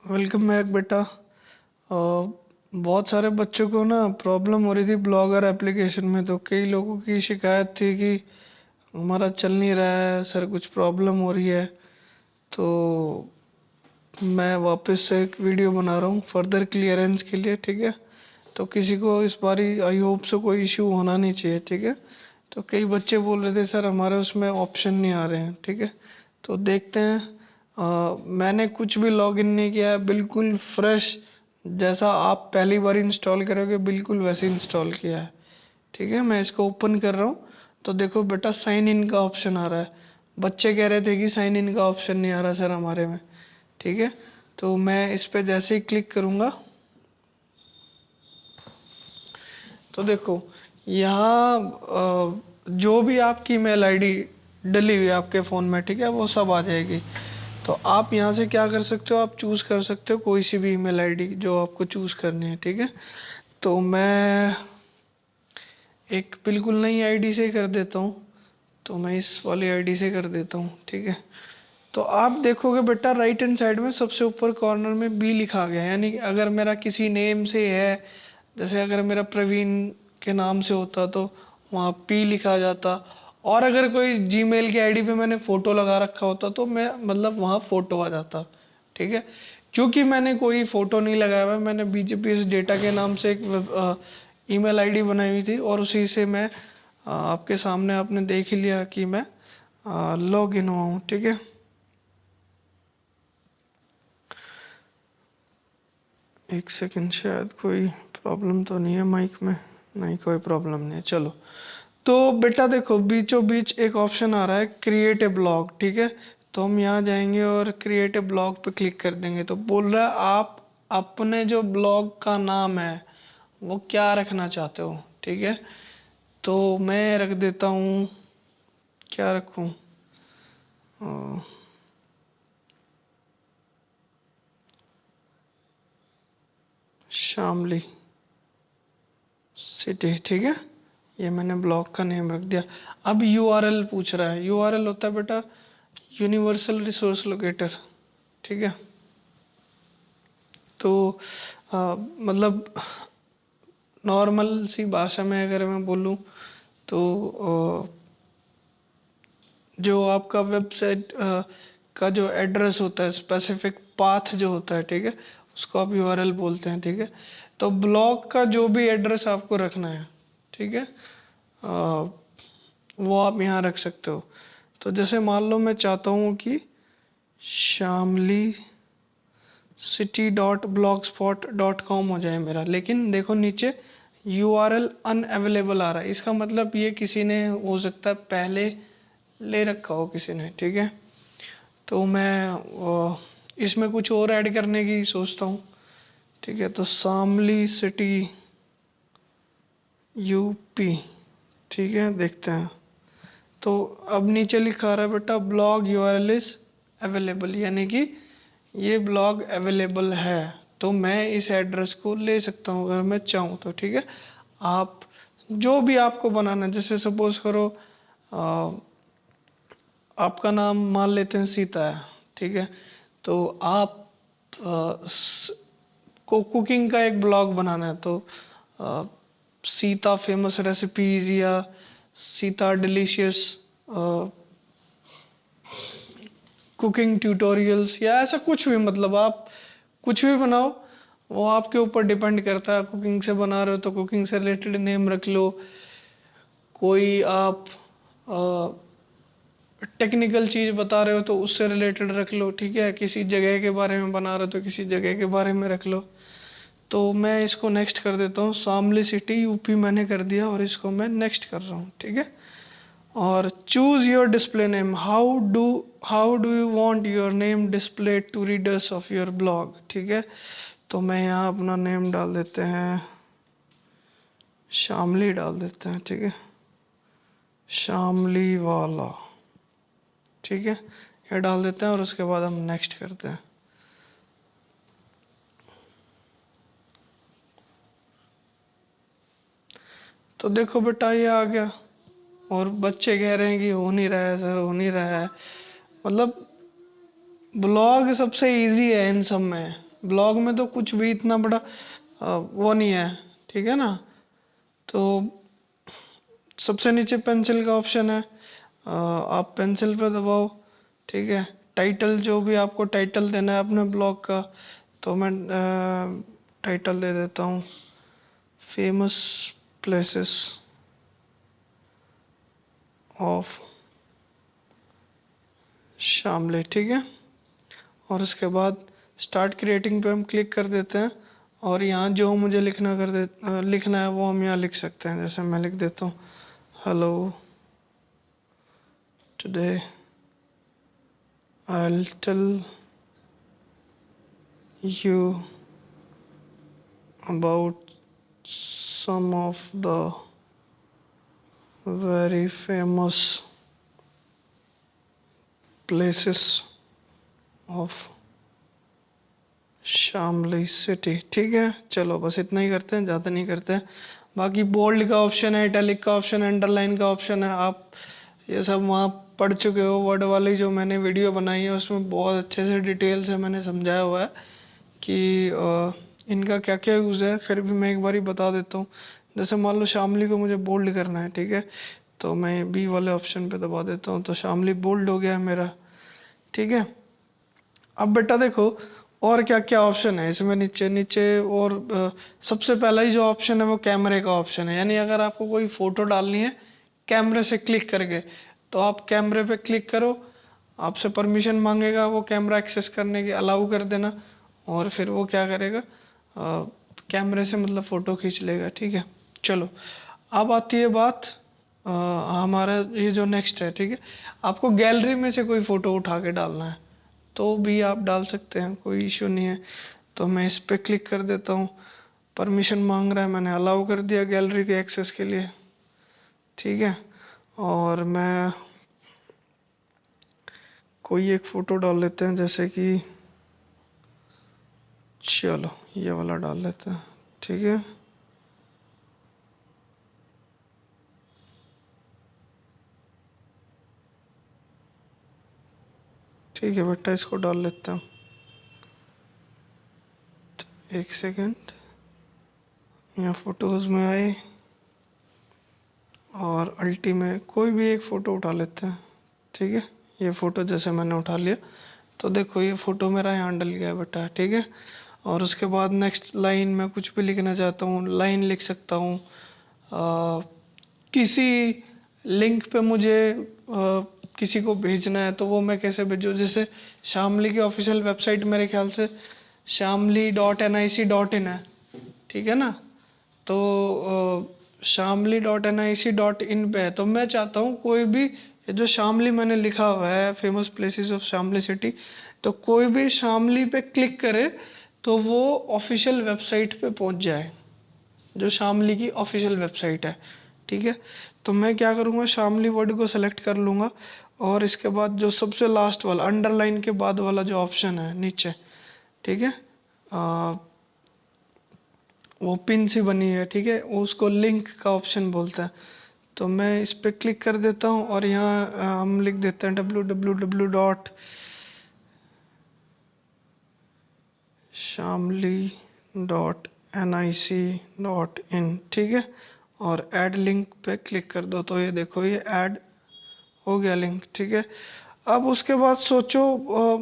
Welcome back बेटा। बहुत सारे बच्चों को ना प्रॉब्लम हो रही थी ब्लॉगर एप्लीकेशन में। तो कई लोगों की शिकायत थी कि हमारा चल नहीं रहा है सर, कुछ प्रॉब्लम हो रही है। तो मैं वापस से एक वीडियो बना रहा हूँ फर्दर क्लियरेंस के लिए, ठीक है। तो किसी को इस बारी आई होप से कोई इशू होना नहीं चाहिए, ठीक है। तो कई बच्चे बोल रहे थे सर हमारे उसमें ऑप्शन नहीं आ रहे हैं, ठीक है। तो देखते हैं। मैंने कुछ भी लॉगिन नहीं किया है, बिल्कुल फ्रेश जैसा आप पहली बार इंस्टॉल करोगे बिल्कुल वैसे इंस्टॉल किया है, ठीक है। मैं इसको ओपन कर रहा हूँ। तो देखो बेटा, साइन इन का ऑप्शन आ रहा है। बच्चे कह रहे थे कि साइन इन का ऑप्शन नहीं आ रहा सर हमारे में, ठीक है। तो मैं इस पे जैसे ही क्लिक करूँगा तो देखो यहाँ जो भी आपकी मेल आईडी डली हुई है आपके फ़ोन में, ठीक है, वो सब आ जाएगी। तो आप यहाँ से क्या कर सकते हो, आप चूज़ कर सकते हो कोई सी भी ईमेल आईडी जो आपको चूज़ करनी है, ठीक है। तो मैं एक बिल्कुल नई आईडी से कर देता हूँ। तो मैं इस वाली आईडी से कर देता हूँ, ठीक है। तो आप देखोगे बेटा, राइट हैंड साइड में सबसे ऊपर कॉर्नर में बी लिखा गया है, यानी कि अगर मेरा किसी नेम से है, जैसे अगर मेरा प्रवीण के नाम से होता तो वहाँ पी लिखा जाता। और अगर कोई जीमेल की आईडी पे मैंने फ़ोटो लगा रखा होता तो मैं मतलब वहाँ फ़ोटो आ जाता, ठीक है। क्योंकि मैंने कोई फ़ोटो नहीं लगाया हुआ, मैंने बीजेपीएस डेटा के नाम से एक ईमेल आईडी बनाई हुई थी और उसी से मैं आपके सामने आपने देख ही लिया कि मैं लॉग इन हुआ हूँ, ठीक है। एक सेकंड, शायद कोई प्रॉब्लम तो नहीं है माइक में। नहीं, कोई प्रॉब्लम नहीं है, चलो। तो बेटा देखो, बीचों बीच एक ऑप्शन आ रहा है क्रिएट ए ब्लॉग, ठीक है। तो हम यहाँ जाएंगे और क्रिएट ए ब्लॉग पे क्लिक कर देंगे। तो बोल रहा है आप अपने जो ब्लॉग का नाम है वो क्या रखना चाहते हो, ठीक है। तो मैं रख देता हूँ, क्या रखूँ, शामली सिटी, ठीक है। ये मैंने ब्लॉग का नेम रख दिया। अब यूआरएल पूछ रहा है। यूआरएल होता है बेटा यूनिवर्सल रिसोर्स लोकेटर, ठीक है। तो मतलब नॉर्मल सी भाषा में अगर मैं बोलूँ तो जो आपका वेबसाइट का जो एड्रेस होता है, स्पेसिफिक पाथ जो होता है, ठीक है, उसको आप यूआरएल बोलते हैं, ठीक है। तो ब्लॉग का जो भी एड्रेस आपको रखना है, ठीक है, वो आप यहाँ रख सकते हो। तो जैसे मान लो मैं चाहता हूँ कि Shamli city dot blog spot dot com हो जाए मेरा, लेकिन देखो नीचे यूआरएल अनअवेलेबल आ रहा है। इसका मतलब ये किसी ने हो सकता है पहले ले रखा हो किसी ने, ठीक है। तो मैं इसमें कुछ और ऐड करने की सोचता हूँ, ठीक है। तो शामली सिटी यूपी, ठीक है, देखते हैं। तो अब नीचे लिखा रहा है बेटा ब्लॉग यूआरएल इज अवेलेबल, यानी कि ये ब्लॉग अवेलेबल है। तो मैं इस एड्रेस को ले सकता हूँ अगर मैं चाहूँ तो, ठीक है। आप जो भी आपको बनाना है, जैसे सपोज करो आपका नाम मान लेते हैं सीता है, ठीक है। तो आप को कुकिंग का एक ब्लॉग बनाना है तो अ, सीता फेमस रेसिपीज या सीता डिलीशियस कुकिंग ट्यूटोरियल्स या ऐसा कुछ भी, मतलब आप कुछ भी बनाओ, वो आपके ऊपर डिपेंड करता है। कुकिंग से बना रहे हो तो कुकिंग से रिलेटेड नेम रख लो। कोई आप टेक्निकल चीज़ बता रहे हो तो उससे रिलेटेड रख लो, ठीक है। किसी जगह के बारे में बना रहे हो तो किसी जगह के बारे में रख लो। तो मैं इसको नेक्स्ट कर देता हूँ, शामली सिटी यूपी मैंने कर दिया और इसको मैं नेक्स्ट कर रहा हूँ, ठीक है। और choose your display name, how do you want your name display to readers of your blog, ठीक है। तो मैं यहाँ अपना नेम डाल देते हैं, शामली डाल देते हैं, ठीक है, शामली वाला, ठीक है। ये डाल देते हैं और उसके बाद हम नेक्स्ट करते हैं। तो देखो बेटा ये आ गया और बच्चे कह रहे हैं कि हो नहीं रहा है सर, हो नहीं रहा है। मतलब ब्लॉग सबसे इजी है इन सब में, ब्लॉग में तो कुछ भी इतना बड़ा वो नहीं है, ठीक है ना। तो सबसे नीचे पेंसिल का ऑप्शन है, आप पेंसिल पे दबाओ, ठीक है। टाइटल, जो भी आपको टाइटल देना है अपने ब्लॉग का, तो मैं टाइटल दे देता हूँ फेमस प्लेसेस ऑफ शामली, ठीक है। और उसके बाद स्टार्ट क्रिएटिंग पे हम क्लिक कर देते हैं, और यहाँ जो मुझे लिखना है वो हम यहाँ लिख सकते हैं। जैसे मैं लिख देता हूँ hello today I'll tell you about some of the very famous places of Shamli city, ठीक है। चलो बस इतना ही करते हैं, ज़्यादा नहीं करते हैं। बाकी बोल्ड का ऑप्शन है, इटैलिक का ऑप्शन है, अंडरलाइन का ऑप्शन है, आप ये सब वहाँ पढ़ चुके हो। वर्ड वाली जो मैंने वीडियो बनाई है उसमें बहुत अच्छे से डिटेल से मैंने समझाया हुआ है कि इनका क्या क्या यूज़ है। फिर भी मैं एक बार ही बता देता हूँ। जैसे मान लो शामली को मुझे बोल्ड करना है, ठीक है, तो मैं बी वाले ऑप्शन पे दबा देता हूँ, तो शामली बोल्ड हो गया है मेरा, ठीक है। अब बेटा देखो और क्या क्या ऑप्शन है इसमें नीचे नीचे। और सबसे पहला ही जो ऑप्शन है वो कैमरे का ऑप्शन है। यानी अगर आपको कोई फ़ोटो डालनी है कैमरे से क्लिक करके, तो आप कैमरे पे क्लिक करो, आपसे परमिशन मांगेगा वो कैमरा एक्सेस करने की, अलाउ कर देना, और फिर वो क्या करेगा, कैमरे से मतलब फ़ोटो खींच लेगा, ठीक है। चलो अब आती है बात हमारा ये जो नेक्स्ट है, ठीक है। आपको गैलरी में से कोई फ़ोटो उठा के डालना है तो भी आप डाल सकते हैं, कोई इशू नहीं है। तो मैं इस पर क्लिक कर देता हूँ, परमिशन मांग रहा है, मैंने अलाउ कर दिया गैलरी के एक्सेस के लिए, ठीक है। और मैं कोई एक फ़ोटो डाल लेते हैं, जैसे कि चलो ये वाला डाल लेते हैं, ठीक है। ठीक है बेटा, इसको डाल लेते हैं। एक सेकंड, यहाँ फ़ोटोज़ में आए और अल्टी में कोई भी एक फ़ोटो उठा लेते हैं, ठीक है। ये फ़ोटो जैसे मैंने उठा लिया, तो देखो ये फ़ोटो मेरा यहाँ डल गया बेटा, ठीक है। और उसके बाद नेक्स्ट लाइन में कुछ भी लिखना चाहता हूँ, लाइन लिख सकता हूँ। किसी लिंक पे मुझे किसी को भेजना है तो वो मैं कैसे भेजूँ। जैसे शामली की ऑफिशियल वेबसाइट मेरे ख्याल से shamli.nic.in है, ठीक है ना। तो shamli.nic.in पे है, तो मैं चाहता हूँ कोई भी ये जो शामली मैंने लिखा हुआ है famous places of Shamli city, तो कोई भी शामली पे क्लिक करे तो वो ऑफिशियल वेबसाइट पे पहुँच जाए, जो शामली की ऑफिशियल वेबसाइट है, ठीक है। तो मैं क्या करूँगा, शामली वर्ड को सेलेक्ट कर लूँगा, और इसके बाद जो सबसे लास्ट वाला अंडरलाइन के बाद वाला जो ऑप्शन है नीचे, ठीक है, वो पिन सी बनी है, ठीक है, उसको लिंक का ऑप्शन बोलते हैं। तो मैं इस पर क्लिक कर देता हूँ, और यहाँ हम लिख देते हैं www.shamli.nic.in, ठीक है। और ऐड लिंक पे क्लिक कर दो, तो ये देखो ये ऐड हो गया लिंक, ठीक है। अब उसके बाद सोचो,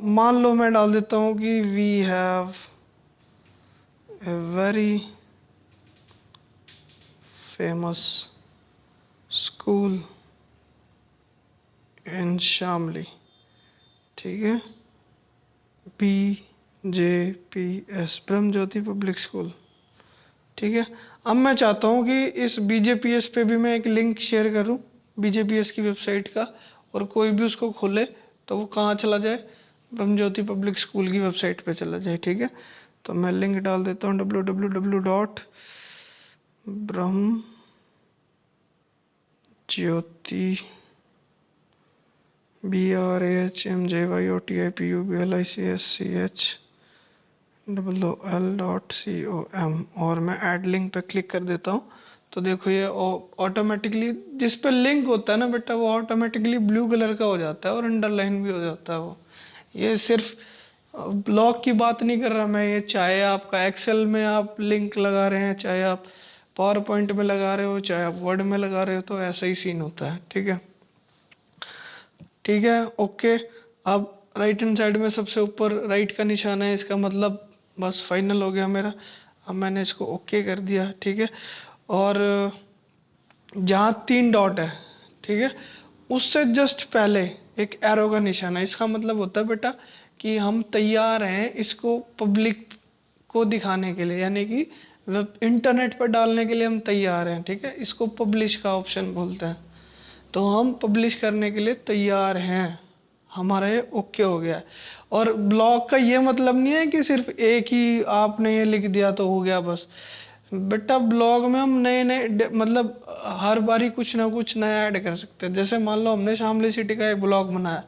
मान लो मैं डाल देता हूँ कि we have a very famous school in Shamli, ठीक है, BJPS ब्रह्म ज्योति पब्लिक स्कूल, ठीक है। अब मैं चाहता हूँ कि इस BJPS पे भी मैं एक लिंक शेयर करूँ BJPS की वेबसाइट का, और कोई भी उसको खोले तो वो कहाँ चला जाए, ब्रह्म ज्योति पब्लिक स्कूल की वेबसाइट पे चला जाए, ठीक है। तो मैं लिंक डाल देता हूँ www.ब्रह्म ज्योति BRAHMJYOTIPUBLICSCHOOL.com, और मैं ऐड लिंक पे क्लिक कर देता हूँ। तो देखो ये ऑटोमेटिकली जिस पे लिंक होता है ना बेटा, वो ऑटोमेटिकली ब्लू कलर का हो जाता है और अंडरलाइन भी हो जाता है वो। ये सिर्फ ब्लॉग की बात नहीं कर रहा मैं, ये चाहे आपका एक्सेल में आप लिंक लगा रहे हैं, चाहे आप पावर पॉइंट में लगा रहे हो, चाहे आप वर्ड में लगा रहे हो, तो ऐसा ही सीन होता है। ठीक है, ठीक है, ओके। अब राइट हैंड साइड में सबसे ऊपर राइट का निशान है, इसका मतलब बस फाइनल हो गया मेरा। अब मैंने इसको ओके कर दिया। ठीक है, और जहाँ 3 डॉट है, ठीक है, उससे जस्ट पहले एक एरो का निशान है। इसका मतलब होता है बेटा कि हम तैयार हैं इसको पब्लिक को दिखाने के लिए, यानी कि वेब इंटरनेट पर डालने के लिए हम तैयार हैं। ठीक है, इसको पब्लिश का ऑप्शन बोलते हैं। तो हम पब्लिश करने के लिए तैयार हैं, हमारा ये ओके हो गया है। और ब्लॉग का ये मतलब नहीं है कि सिर्फ एक ही आपने ये लिख दिया तो हो गया बस। बेटा ब्लॉग में हम नए नए मतलब हर बारी कुछ ना कुछ नया ऐड कर सकते हैं। जैसे मान लो हमने शामली सिटी का एक ब्लॉग बनाया,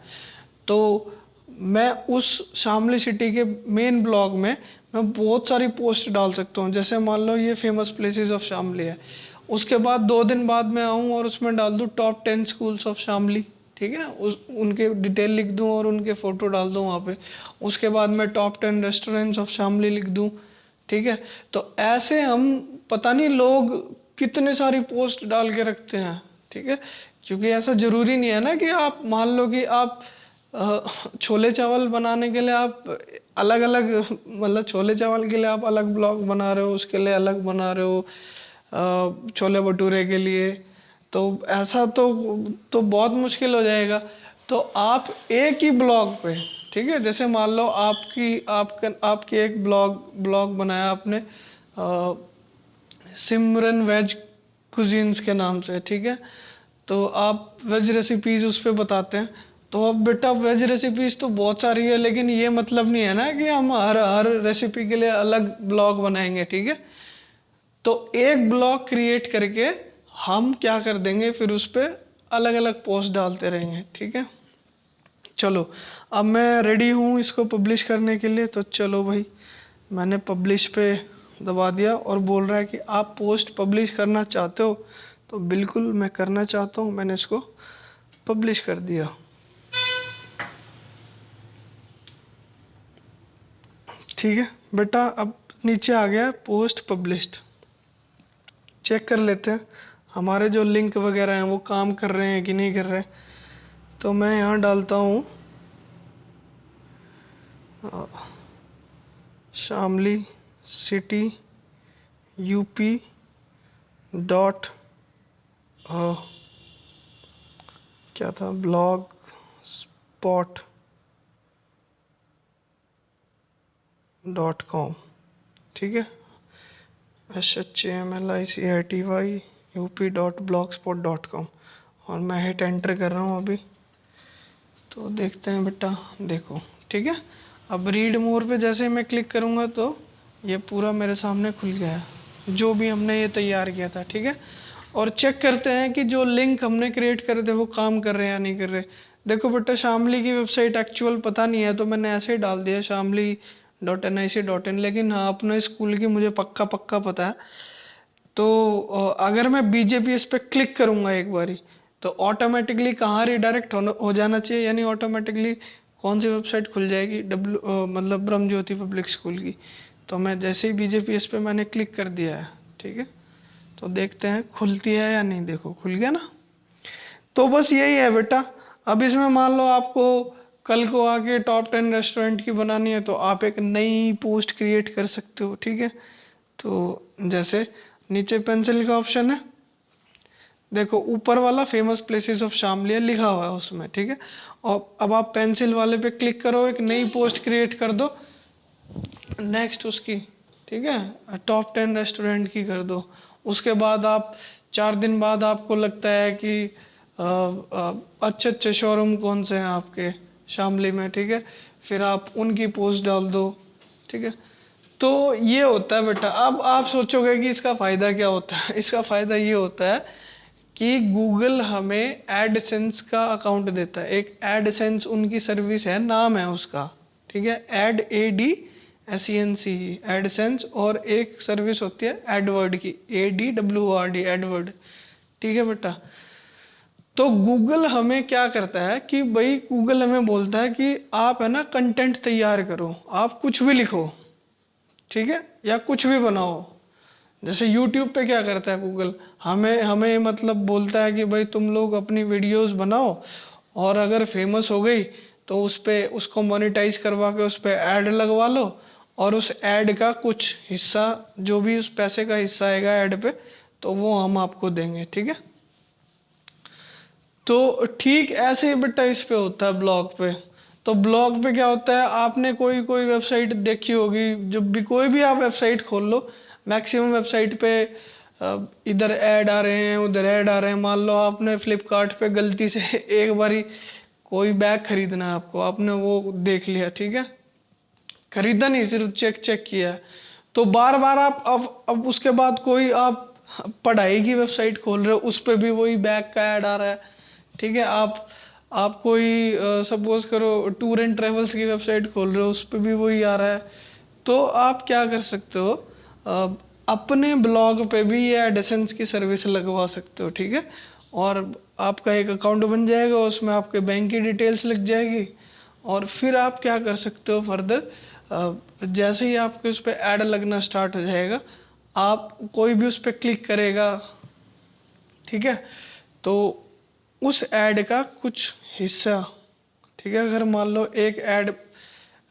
तो मैं उस शामली सिटी के मेन ब्लॉग में मैं बहुत सारी पोस्ट डाल सकता हूँ। जैसे मान लो ये फेमस प्लेसेस ऑफ शामली है, उसके बाद 2 दिन बाद मैं आऊँ और उसमें डाल दूँ टॉप 10 स्कूल्स ऑफ शामली। ठीक है, उस उनके डिटेल लिख दूँ और उनके फ़ोटो डाल दूँ वहाँ पे। उसके बाद मैं टॉप 10 रेस्टोरेंट्स ऑफ शामली लिख दूँ। ठीक है, तो ऐसे हम पता नहीं लोग कितने सारी पोस्ट डाल के रखते हैं। ठीक है, क्योंकि ऐसा ज़रूरी नहीं है ना कि आप मान लो कि आप छोले चावल बनाने के लिए आप अलग अलग मतलब छोले चावल के लिए आप अलग ब्लॉग बना रहे हो, उसके लिए अलग बना रहे हो, छोले भटूरे के लिए, तो ऐसा तो बहुत मुश्किल हो जाएगा। तो आप एक ही ब्लॉग पे, ठीक है, जैसे मान लो आपकी एक ब्लॉग बनाया आपने सिमरन वेज कुजीन्स के नाम से। ठीक है, तो आप वेज रेसिपीज़ उस पर बताते हैं। तो अब बेटा वेज रेसिपीज़ तो बहुत सारी है, लेकिन ये मतलब नहीं है ना कि हम हर हर रेसिपी के लिए अलग ब्लॉग बनाएंगे। ठीक है, तो एक ब्लॉग क्रिएट करके हम क्या कर देंगे, फिर उस पर अलग अलग पोस्ट डालते रहेंगे। ठीक है, चलो अब मैं रेडी हूँ इसको पब्लिश करने के लिए। तो चलो भाई, मैंने पब्लिश पे दबा दिया और बोल रहा है कि आप पोस्ट पब्लिश करना चाहते हो। तो बिल्कुल मैं करना चाहता हूँ, मैंने इसको पब्लिश कर दिया। ठीक है बेटा, अब नीचे आ गया पोस्ट पब्लिश्ड। चेक कर लेते हैं हमारे जो लिंक वगैरह हैं वो काम कर रहे हैं कि नहीं कर रहे। तो मैं यहाँ डालता हूँ शामली सिटी यूपी डॉट क्या था, ब्लॉग स्पॉट .com। ठीक है, SHAMLICITY UP.blogspot.com, और मैं हिट एंटर कर रहा हूँ अभी। तो देखते हैं बेटा, देखो ठीक है। अब रीड मोर पे जैसे मैं क्लिक करूँगा तो ये पूरा मेरे सामने खुल गया है, जो भी हमने ये तैयार किया था। ठीक है, और चेक करते हैं कि जो लिंक हमने क्रिएट करे थे वो काम कर रहे हैं या नहीं कर रहे। देखो बेटा, शामली की वेबसाइट एक्चुअल पता नहीं है, तो मैंने ऐसे ही डाल दिया शामली.nic.in, लेकिन हाँ अपने स्कूल की मुझे पक्का पक्का पता है। तो अगर मैं BJPS पे क्लिक करूँगा एक बारी, तो ऑटोमेटिकली कहाँ रिडायरेक्ट हो जाना चाहिए, यानी ऑटोमेटिकली कौन सी वेबसाइट खुल जाएगी, मतलब ब्रह्म ज्योति पब्लिक स्कूल की। तो मैं जैसे ही BJPS पे मैंने क्लिक कर दिया है, ठीक है, तो देखते हैं खुलती है या नहीं। देखो खुल गया ना। तो बस यही है बेटा। अब इसमें मान लो आपको कल को आके टॉप 10 रेस्टोरेंट की बनानी है, तो आप एक नई पोस्ट क्रिएट कर सकते हो। ठीक है, तो जैसे नीचे पेंसिल का ऑप्शन है, देखो ऊपर वाला फेमस प्लेसेस ऑफ शामली लिखा हुआ है उसमें। ठीक है, और अब आप पेंसिल वाले पे क्लिक करो, एक नई पोस्ट क्रिएट कर दो, नेक्स्ट उसकी, ठीक है, टॉप 10 रेस्टोरेंट की कर दो। उसके बाद आप 4 दिन बाद आपको लगता है कि अच्छे अच्छे शोरूम कौन से हैं आपके शामली में, ठीक है, फिर आप उनकी पोस्ट डाल दो। ठीक है, तो ये होता है बेटा। अब आप सोचोगे कि इसका फ़ायदा क्या होता है। इसका फ़ायदा ये होता है कि गूगल हमें एडसेंस का अकाउंट देता है। एक एडसेंस उनकी सर्विस है, नाम है उसका, ठीक है, ADSENC एडसेंस, और एक सर्विस होती है एडवर्ड की, ADWRD एडवर्ड। ठीक है बेटा, तो गूगल हमें क्या करता है कि भाई गूगल हमें बोलता है कि आप है ना कंटेंट तैयार करो, आप कुछ भी लिखो, ठीक है, या कुछ भी बनाओ। जैसे यूट्यूब पे क्या करता है गूगल, हमें हमें मतलब बोलता है कि भाई तुम लोग अपनी वीडियोस बनाओ, और अगर फेमस हो गई तो उस पे उसको मोनेटाइज करवा के उस पे ऐड लगवा लो, और उस ऐड का कुछ हिस्सा, जो भी उस पैसे का हिस्सा आएगा ऐड पे, तो वो हम आपको देंगे, ठीक है। तो ठीक ऐसे ही बेटा इस पे होता है ब्लॉग पे। तो ब्लॉग पे क्या होता है, आपने कोई कोई वेबसाइट देखी होगी, जब भी कोई भी आप वेबसाइट खोल लो, मैक्सिमम वेबसाइट पे इधर ऐड आ रहे हैं, उधर ऐड आ रहे हैं। मान लो आपने फ्लिपकार्ट पे गलती से एक बारी कोई बैग खरीदना है आपको, आपने वो देख लिया, ठीक है, खरीदा नहीं, सिर्फ चेक चेक किया, तो बार बार आप अब उसके बाद कोई आप पढ़ाई की वेबसाइट खोल रहे हो, उस पे भी वही बैग का ऐड आ रहा है, ठीक है। आप कोई सपोज करो टूर एंड ट्रेवल्स की वेबसाइट खोल रहे हो, उस पे भी वही आ रहा है। तो आप क्या कर सकते हो, अपने ब्लॉग पे भी ये एडसेंस की सर्विस लगवा सकते हो, ठीक है। और आपका एक अकाउंट बन जाएगा, उसमें आपके बैंक की डिटेल्स लग जाएगी। और फिर आप क्या कर सकते हो फर्दर, जैसे ही आपके उस पर ऐड लगना स्टार्ट हो जाएगा, आप कोई भी उस पर क्लिक करेगा, ठीक है, तो उस ऐड का कुछ हिस्सा, ठीक है, अगर मान लो एक ऐड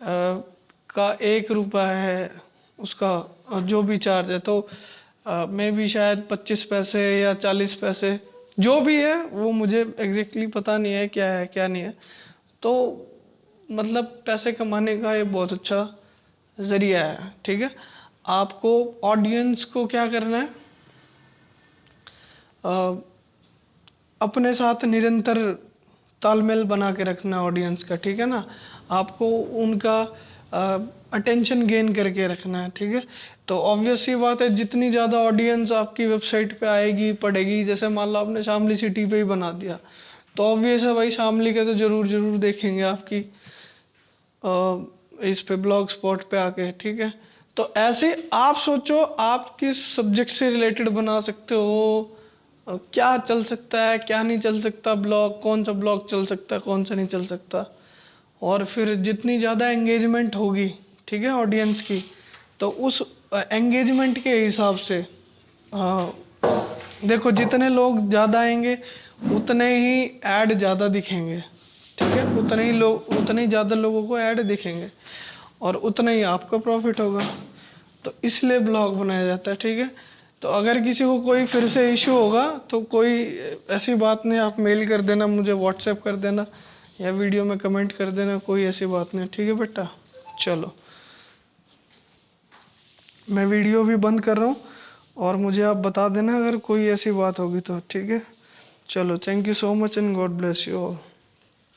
का 1 रुपया है उसका जो भी चार्ज है, तो मे भी शायद 25 पैसे या 40 पैसे, जो भी है वो मुझे एग्जैक्टली पता नहीं है क्या है क्या नहीं है। तो मतलब पैसे कमाने का ये बहुत अच्छा ज़रिया है, ठीक है। आपको ऑडियंस को क्या करना है, अपने साथ निरंतर तालमेल बना के रखना ऑडियंस का, ठीक है ना। आपको उनका अटेंशन गेन करके रखना है, ठीक है। तो ऑब्वियस सी बात है, जितनी ज़्यादा ऑडियंस आपकी वेबसाइट पे आएगी पढ़ेगी, जैसे मान लो आपने शामली सिटी पे ही बना दिया, तो ऑब्वियस है भाई शामली के तो ज़रूर ज़रूर देखेंगे आपकी इस पे ब्लॉग स्पॉट पे आके, ठीक है। तो ऐसे आप सोचो आप किस सब्जेक्ट से रिलेटेड बना सकते हो, क्या चल सकता है क्या नहीं चल सकता ब्लॉग, कौन सा ब्लॉग चल सकता है कौन सा नहीं चल सकता। और फिर जितनी ज़्यादा एंगेजमेंट होगी, ठीक है, ऑडियंस की, तो उस एंगेजमेंट के हिसाब से देखो जितने लोग ज़्यादा आएंगे उतने ही ऐड ज़्यादा दिखेंगे, ठीक है, उतने ही लोग, उतने ही ज़्यादा लोगों को ऐड दिखेंगे, और उतना ही आपका प्रॉफिट होगा। तो इसलिए ब्लॉग बनाया जाता है, ठीक है। तो अगर किसी को कोई फिर से इशू होगा तो कोई ऐसी बात नहीं, आप मेल कर देना मुझे, व्हाट्सएप कर देना, या वीडियो में कमेंट कर देना, कोई ऐसी बात नहीं, ठीक है बेटा। चलो मैं वीडियो भी बंद कर रहा हूँ, और मुझे आप बता देना अगर कोई ऐसी बात होगी तो, ठीक है। चलो thank you so much and God bless you all.